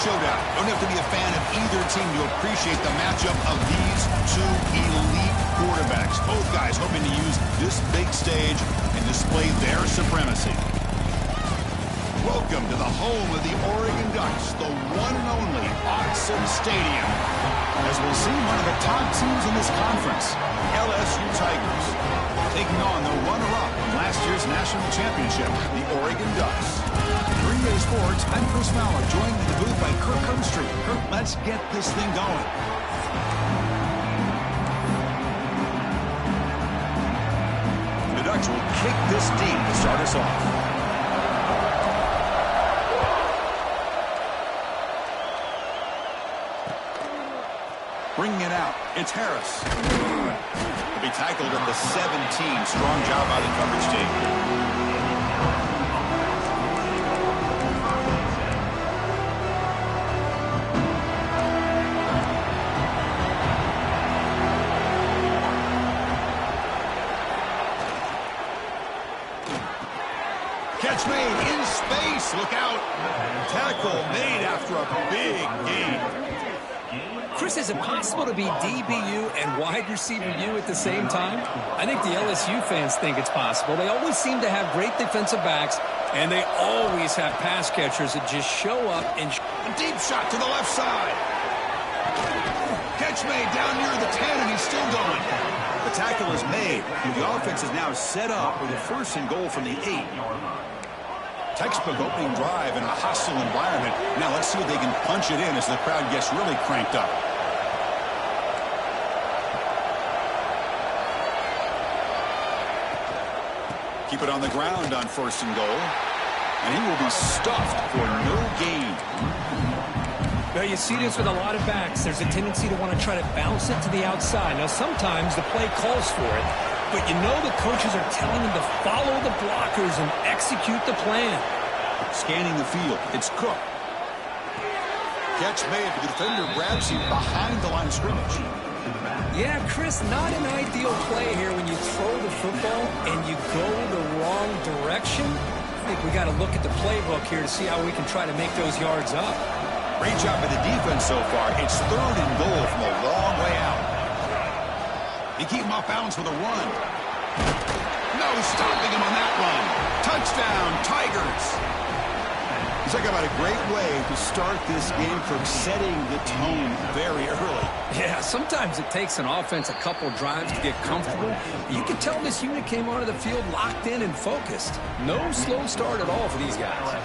showdown. Don't have to be a fan of either team to appreciate the matchup of these two elite quarterbacks. Both guys hoping to use this big stage and display their supremacy. Welcome to the home of the Oregon Ducks, the one and only Autzen Stadium. As we'll see, one of the top teams in this conference, LSU Tigers, taking on the runner-up from last year's national championship, the Oregon Ducks. 3A Sports, I'm Chris Mallett, joined in the booth by Kirk Herbstreit. Kirk, let's get this thing going. The Ducks will kick this deep to start us off. Bringing it out, it's Harris. He'll be tackled at the 17. Strong job by the coverage team. Catch made in space. Look out. Tackle made after a big gain. Chris, is it possible to be DBU and wide receiver U at the same time? I think the LSU fans think it's possible. They always seem to have great defensive backs, and they always have pass catchers that just show up and... A deep shot to the left side. Catch made down near the 10, and he's still going. The tackle is made. The offense is now set up with a 1st and goal from the 8. Textbook opening drive in a hostile environment. Now let's see if they can punch it in as the crowd gets really cranked up. Keep it on the ground on 1st and goal. And he will be stuffed for no gain. Well, you see this with a lot of backs. There's a tendency to want to try to bounce it to the outside. Now, sometimes the play calls for it. But you know the coaches are telling them to follow the blockers and execute the plan. Scanning the field, it's Cook. Catch made. The defender grabs him behind the line of scrimmage. Yeah, Chris, not an ideal play here when you throw the football and you go the wrong direction. I think we got to look at the playbook here to see how we can try to make those yards up. Great job by the defense so far. It's 3rd and goal from a long way out. They keep him off balance with a run. No stopping him on that run. Touchdown, Tigers. He's talking about a great way to start this game from setting the tone very early. Yeah, sometimes it takes an offense a couple drives to get comfortable. You can tell this unit came onto the field locked in and focused. No slow start at all for these guys.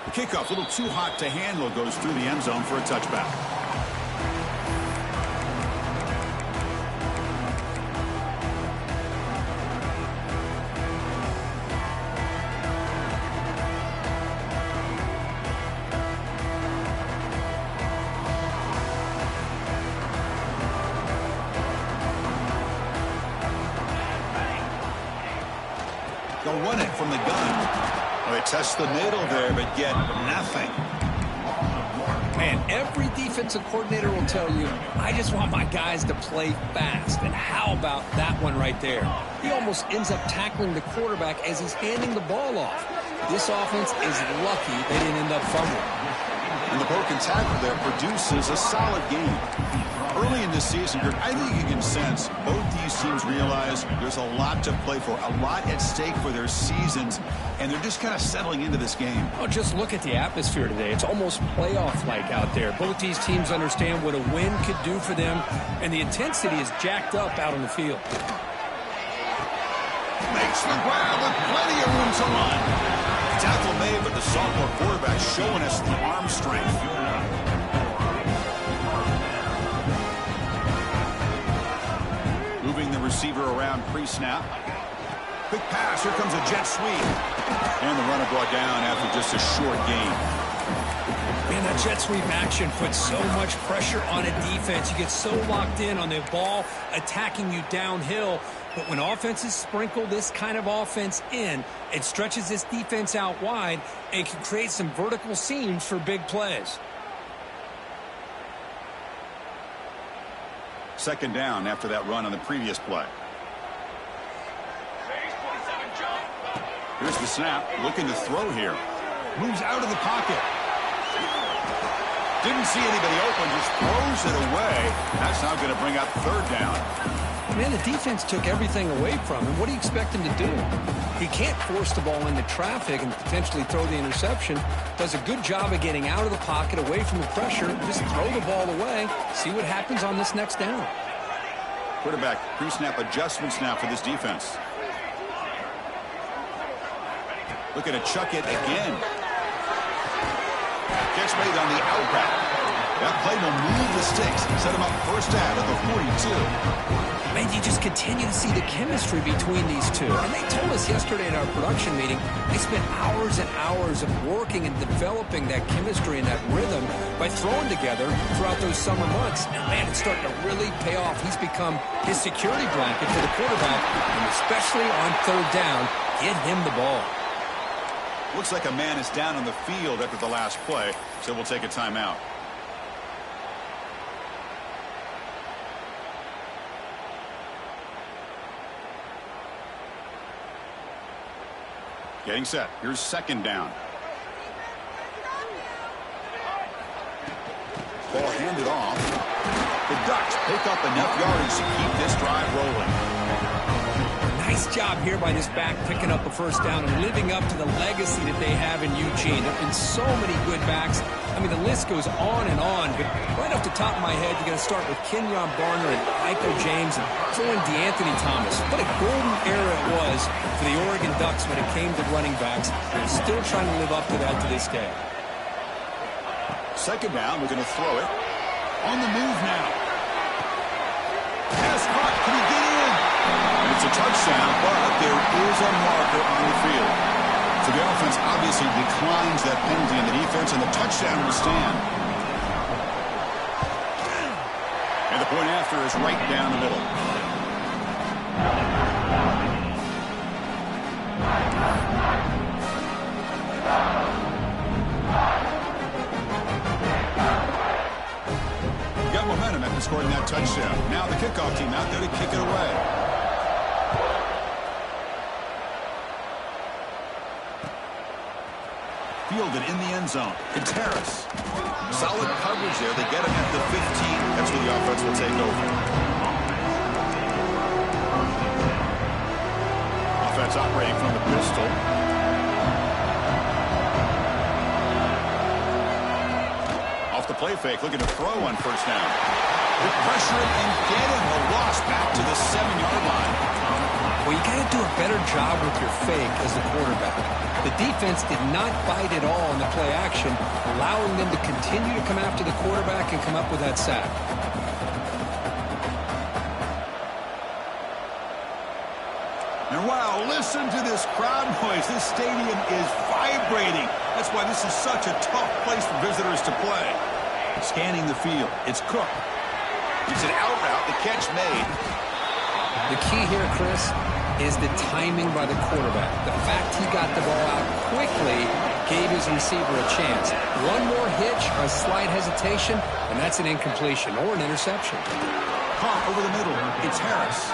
The kickoff, a little too hot to handle, goes through the end zone for a touchback. They'll run it from the gun. They test the middle there, but get nothing. Man, every defensive coordinator will tell you, I just want my guys to play fast. And how about that one right there? He almost ends up tackling the quarterback as he's handing the ball off. This offense is lucky they didn't end up fumbling. And the broken tackle there produces a solid game. Early in this season, I think you can sense both these teams realize there's a lot to play for, a lot at stake for their seasons, and they're just kind of settling into this game. Oh, just look at the atmosphere today. It's almost playoff-like out there. Both these teams understand what a win could do for them, and the intensity is jacked up out on the field. Makes the grab with plenty of room to run. Tackle made, but the sophomore quarterback showing us the arm strength. Moving the receiver around pre-snap. Quick pass. Here comes a jet sweep. And the runner brought down after just a short gain. Man, that jet sweep action puts so much pressure on a defense. You get so locked in on the ball attacking you downhill. But when offenses sprinkle this kind of offense in, it stretches this defense out wide and can create some vertical seams for big plays. Second down after that run on the previous play. Here's the snap, looking to throw here. Moves out of the pocket. Didn't see anybody open, just throws it away. That's now going to bring up third down. Man, the defense took everything away from him. What do you expect him to do? He can't force the ball into traffic and potentially throw the interception. Does a good job of getting out of the pocket, away from the pressure. Just throw the ball away. See what happens on this next down. Quarterback pre-snap adjustments now for this defense. Looking to chuck it again. Catch made on the out route. That play will move the sticks. Set him up first down at the 42. Man, you just continue to see the chemistry between these two. And they told us yesterday in our production meeting, they spent hours and hours of working and developing that chemistry and that rhythm by throwing together throughout those summer months. And man, it's starting to really pay off. He's become his security blanket for the quarterback, and especially on third down, get him the ball. Looks like a man is down on the field after the last play, so we'll take a timeout. Getting set. Here's second down. Ball handed off. The Ducks pick up enough yardage to keep this drive rolling. Nice job here by this back picking up a first down and living up to the legacy that they have in Eugene. There have been so many good backs. I mean, the list goes on and on, but right off the top of my head, you're going to start with Kenyon Barner and Michael James and throw in DeAnthony Thomas. What a golden era it was for the Oregon Ducks when it came to running backs. They're still trying to live up to that to this day. Second down, we're going to throw it. On the move now. Pass caught. Can he get in? And it's a touchdown, but there is a marker on the field. So the offense obviously declines that penalty in the defense, and the touchdown will stand. And the point after is right down the middle. You got momentum after scoring that touchdown. Now the kickoff team out there to kick it away. Fielded in the end zone. It's Harris. Solid coverage there. They get him at the 15. That's where the offense will take over. Offense operating from the pistol. Off the play fake, looking to throw on first down. With pressure and get him. A loss back to the 7-yard line. Well, you got to do a better job with your fake as the quarterback. The defense did not bite at all in the play action, allowing them to continue to come after the quarterback and come up with that sack. And wow, listen to this crowd noise. This stadium is vibrating. That's why this is such a tough place for visitors to play. Scanning the field, it's Cook. It's an out route, the catch made. The key here, Chris, is the timing by the quarterback. The fact he got the ball out quickly gave his receiver a chance. One more hitch or a slight hesitation, and that's an incompletion or an interception. Caught over the middle. It's Harris.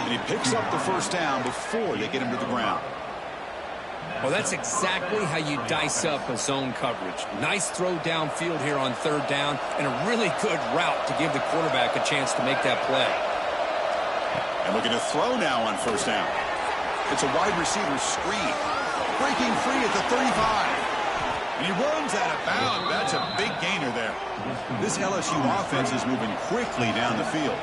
And he picks up the first down before they get him to the ground. Well, that's exactly how you dice up a zone coverage. Nice throw downfield here on third down, and a really good route to give the quarterback a chance to make that play. And looking to throw now on first down. It's a wide receiver screen. Breaking free at the 35. And he runs out of bounds. That's a big gainer there. This LSU offense is moving quickly down the field.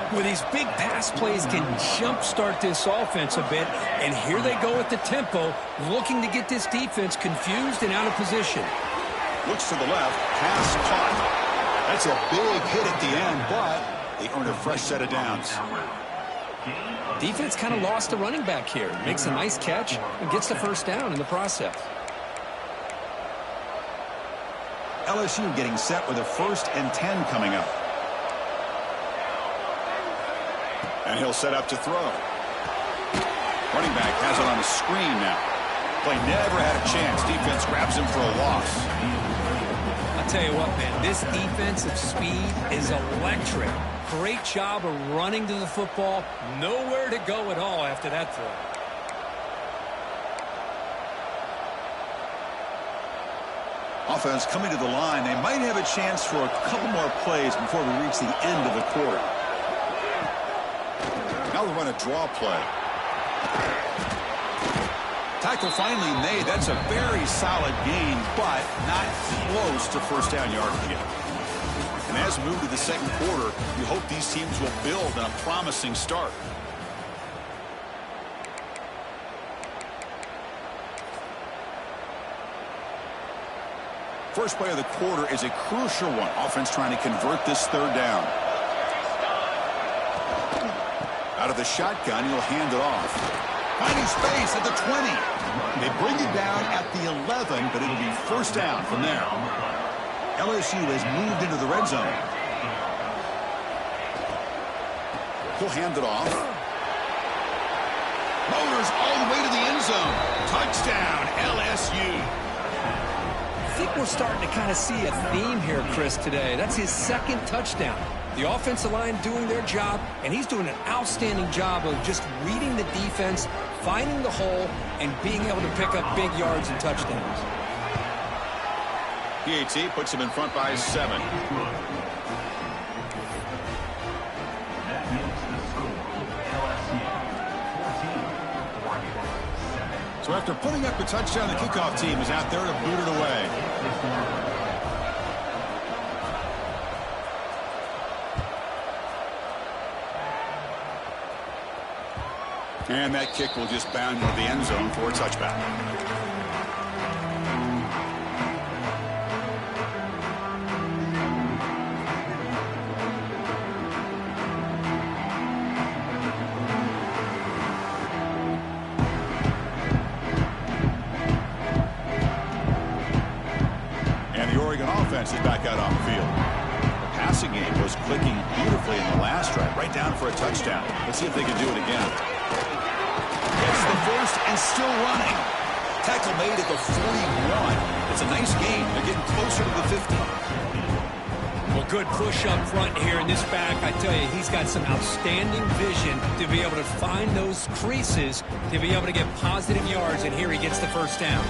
Well, these big pass plays can jumpstart this offense a bit. And here they go at the tempo, looking to get this defense confused and out of position. Looks to the left. Pass caught. That's a big hit at the end, but they earn a fresh set of downs. Defense kind of lost the running back here. Makes a nice catch and gets the first down in the process. LSU getting set with a 1st and 10 coming up. And he'll set up to throw. Running back has it on a screen now. Play never had a chance. Defense grabs him for a loss. I'll tell you what, man, this defensive speed is electric. Great job of running to the football. Nowhere to go at all after that throw. Offense coming to the line. They might have a chance for a couple more plays before we reach the end of the quarter. Now we run a draw play. Tackle finally made. That's a very solid gain, but not close to first down yardage yet. And as we move to the second quarter, we hope these teams will build on a promising start. First play of the quarter is a crucial one. Offense trying to convert this third down. Out of the shotgun, he'll hand it off. Finding space at the 20. They bring it down at the 11, but it'll be first down from there. LSU has moved into the red zone. He'll hand it off. Motors all the way to the end zone. Touchdown, LSU. I think we're starting to kind of see a theme here, Chris, today. That's his second touchdown. The offensive line doing their job, and he's doing an outstanding job of just reading the defense, finding the hole, and being able to pick up big yards and touchdowns. PAT puts him in front by 7. So after putting up the touchdown, the kickoff team is out there to boot it away. And that kick will just bound into the end zone for a touchback. And the Oregon offense is back out on the field. The passing game was clicking beautifully in the last drive, right down for a touchdown. Let's see if they can do it again. Gets the first and still running. Tackle made at the 41. It's a nice gain. They're getting closer to the 50. Well, good push up front here in this back. I tell you, he's got some outstanding vision to be able to find those creases, to be able to get positive yards, and here he gets the first down.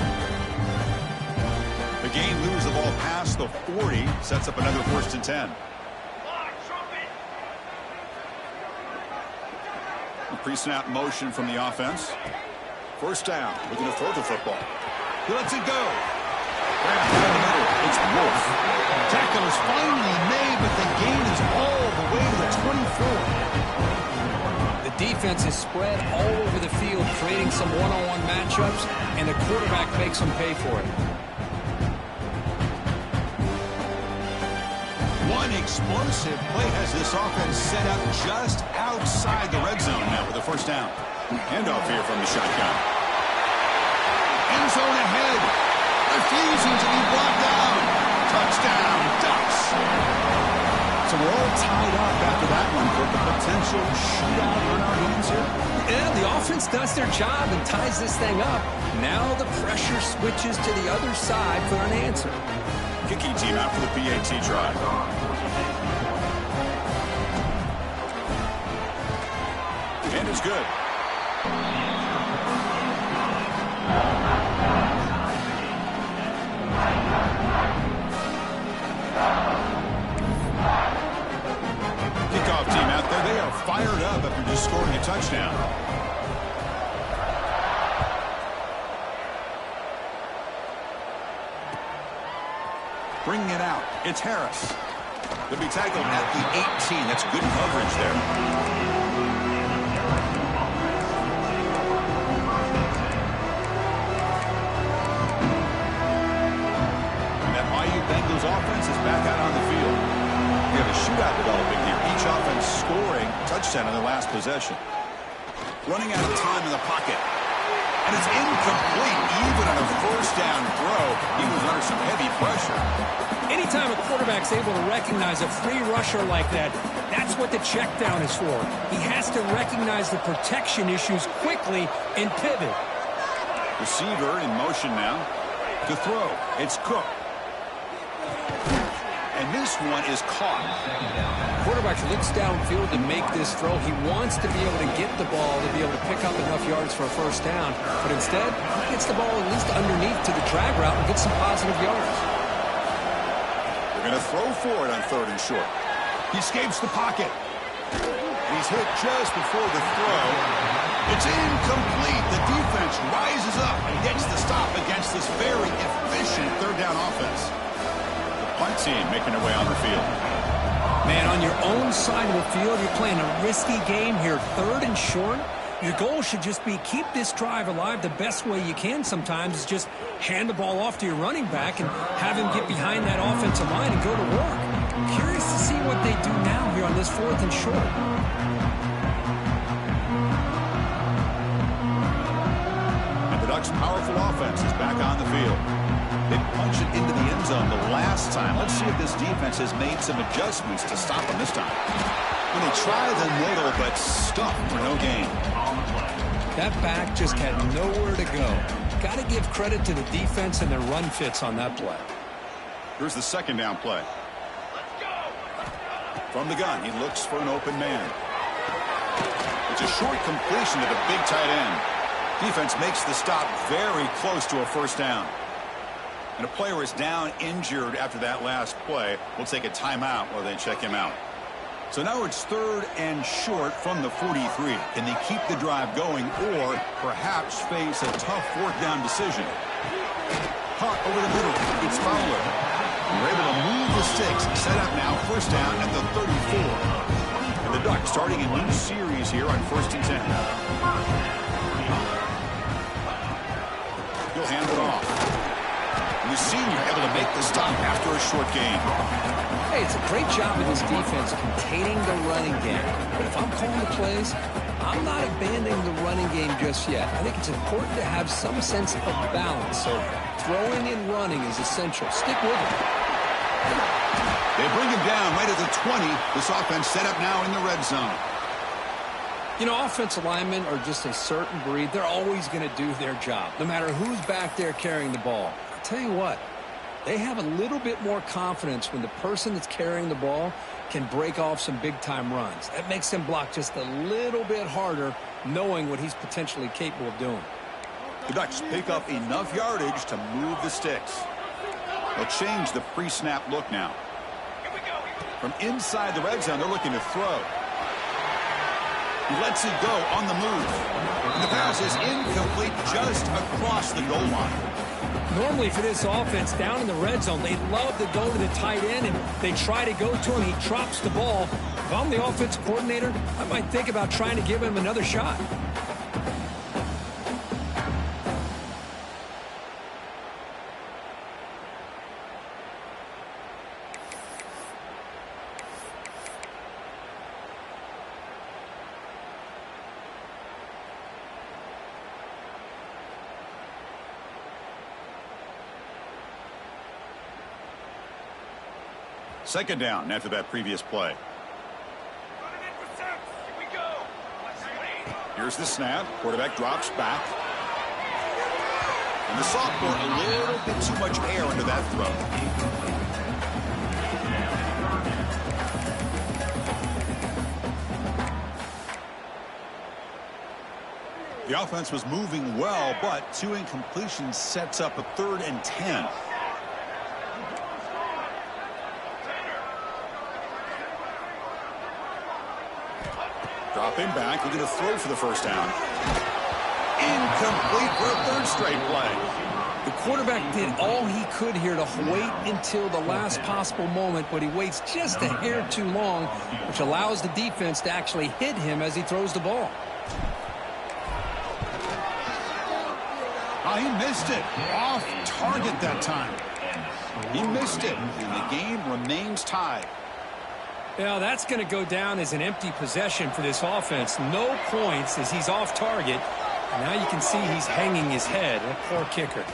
The game moves the ball past the 40, sets up another 1st and 10. Pre-snap motion from the offense. First down, looking to throw the football. He lets it go. Down the middle, it's Wolf. Tackle is finally made, but the gain is all the way to the 24. The defense is spread all over the field, creating some one-on-one matchups, and the quarterback makes them pay for it. One explosive play has this offense set up just outside the red zone now with a first down. Handoff here from the shotgun. End zone ahead. Refusing to be brought down. Touchdown, Ducks. So we're all tied up after that one for the potential shootout on our hands here. Yeah, the offense does their job and ties this thing up. Now the pressure switches to the other side for an answer. Kicking team out for the PAT try. And it's good. Kickoff team out there. They are fired up after just scoring a touchdown. Bringing it out. It's Harris. They'll be tackled at the 18. That's good coverage there. And that IU Bengals offense is back out on the field. We have a shootout developing here. Each offense scoring a touchdown in their last possession. Running out of time in the pocket. And it's incomplete. Even on a first down throw, he was under some heavy pressure. Anytime a quarterback's able to recognize a free rusher like that, that's what the check down is for. He has to recognize the protection issues quickly and pivot. Receiver in motion now to throw. It's Cook. And this one is caught. Quarterback looks downfield to make this throw. He wants to be able to get the ball to be able to pick up enough yards for a first down. But instead, he gets the ball at least underneath to the drag route and gets some positive yards. They're going to throw for it on 3rd and short. He escapes the pocket. He's hit just before the throw. It's incomplete. The defense rises up and gets the stop against this very efficient 3rd down offense. The punt team making their way on the field. Man, on your own side of the field, you're playing a risky game here. 3rd and short. Your goal should just be keep this drive alive. The best way you can sometimes is just hand the ball off to your running back and have him get behind that offensive line and go to work. I'm curious to see what they do now here on this 4th and short. And the Ducks' powerful offense is back on the field. They punched it into the end zone the last time. Let's see if this defense has made some adjustments to stop them this time. When they try the middle, but stuffed for no gain. That back just had nowhere to go. Got to give credit to the defense and their run fits on that play. Here's the 2nd down play. From the gun, he looks for an open man. It's a short completion to the big tight end. Defense makes the stop very close to a 1st down. And a player is down injured after that last play. We'll take a timeout while they check him out. So now it's 3rd and short from the 43. Can they keep the drive going or perhaps face a tough 4th down decision? Caught over the middle. It's Fowler. They're able to move the sticks. Set up now 1st down at the 34. And the Ducks starting a new series here on 1st and 10. He'll hand it off. And the senior able to make the stop after a short gain. Hey, it's a great job of this defense containing the running game. But if I'm calling the plays, I'm not abandoning the running game just yet. I think it's important to have some sense of balance. So throwing and running is essential. Stick with it. They bring him down right at the 20. This offense set up now in the red zone. You know, offensive linemen are just a certain breed. They're always going to do their job, no matter who's back there carrying the ball. I'll tell you what. They have a little bit more confidence when the person that's carrying the ball can break off some big-time runs. That makes them block just a little bit harder, knowing what he's potentially capable of doing. The Ducks pick up enough yardage to move the sticks. They'll change the pre-snap look now. From inside the red zone, they're looking to throw. He lets it go on the move. And the pass is incomplete just across the goal line. Normally for this offense down in the red zone, they love to go to the tight end and they try to go to him. He drops the ball. If I'm the offensive coordinator, I might think about trying to give him another shot. Second down after that previous play. Here's the snap. Quarterback drops back. And the sophomore a little bit too much air under that throw. The offense was moving well, but 2 incompletions sets up a 3rd and 10. Dropping back, looking to throw for the 1st down. Incomplete for a 3rd straight play. The quarterback did all he could here to wait until the last possible moment, but he waits just a hair too long, which allows the defense to actually hit him as he throws the ball. Oh, he missed it. Off target that time. He missed it, and the game remains tied. Yeah, that's going to go down as an empty possession for this offense. No points as he's off target. And now you can see he's hanging his head. That poor kicker.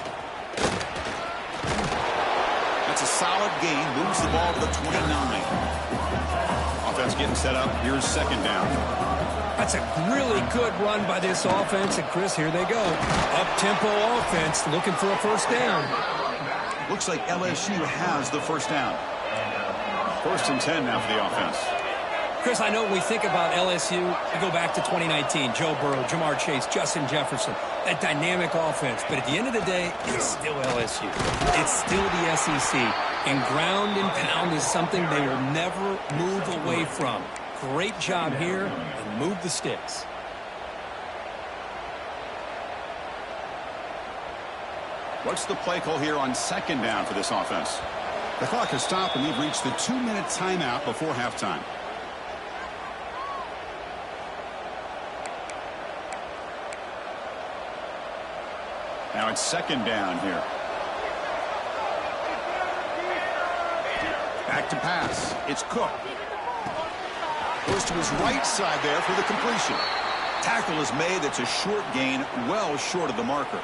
That's a solid gain. Moves the ball to the 29. Offense getting set up. Here's 2nd down. That's a really good run by this offense. And, Chris, here they go. Up-tempo offense looking for a 1st down. Looks like LSU has the 1st down. 1st and 10 now for the offense. Chris, I know when we think about LSU, we go back to 2019. Joe Burrow, Jamar Chase, Justin Jefferson. a dynamic offense. But at the end of the day, it's still LSU. It's still the SEC. And ground and pound is something they will never move away from. Great job here, and move the sticks. What's the play call here on second down for this offense? The clock has stopped, and we've reached the 2-minute timeout before halftime. Now it's second down here. Back to pass. It's Cook. Goes to his right side there for the completion. Tackle is made. That's a short gain, well short of the marker.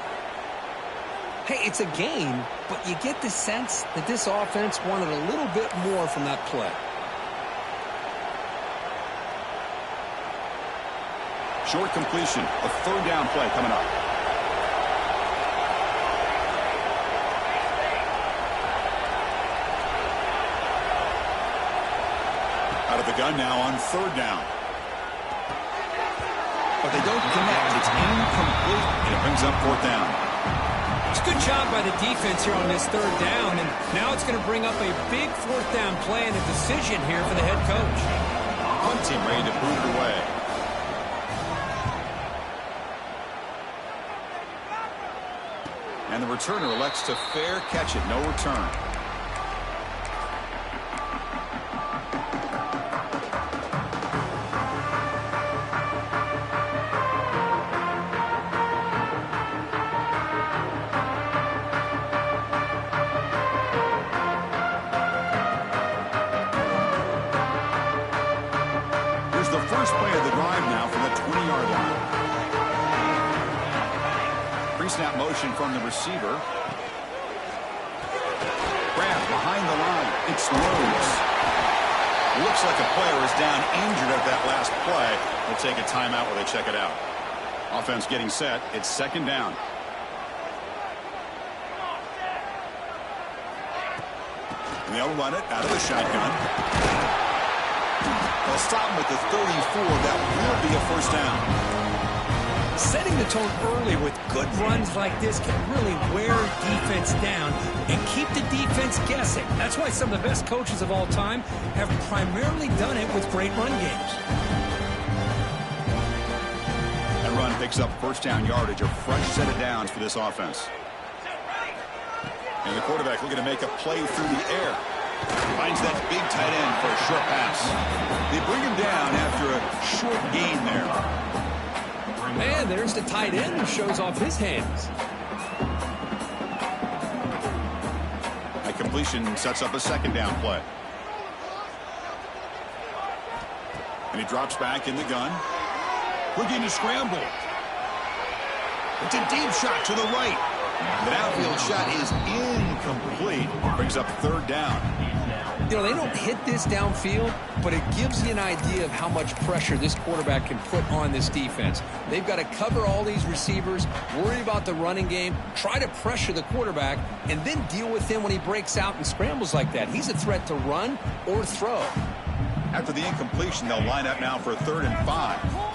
Hey, it's a gain, but you get the sense that this offense wanted a little bit more from that play. Short completion. A third down play coming up. Out of the gun now on third down. But they don't connect. It's incomplete, and it brings up fourth down. It's a good job by the defense here on this third down, and now it's going to bring up a big fourth down play and a decision here for the head coach. Punt team ready to boot it away. And the returner elects to fair catch it. No return. First play of the drive now from the 20-yard line. Pre-snap motion from the receiver. Grab behind the line. It's loose. Looks like a player is down injured at that last play. They'll take a timeout while they check it out. Offense getting set. It's second down. And they'll run it out of the shotgun. They'll stop him at the 34. That will be a first down. Setting the tone early with good runs like this can really wear defense down and keep the defense guessing. That's why some of the best coaches of all time have primarily done it with great run games. That run picks up first down yardage, a fresh set of downs for this offense. And the quarterback looking to make a play through the air. Finds that big tight end for a short pass. They bring him down after a short gain there. Man, there's the tight end who shows off his hands. That completion sets up a second down play. And he drops back in the gun. Looking to scramble. It's a deep shot to the right. The outfield shot is incomplete. Brings up third down. You know, they don't hit this downfield, but it gives you an idea of how much pressure this quarterback can put on this defense. They've got to cover all these receivers, worry about the running game, try to pressure the quarterback, and then deal with him when he breaks out and scrambles like that. He's a threat to run or throw. After the incompletion, they'll line up now for a 3rd and 5.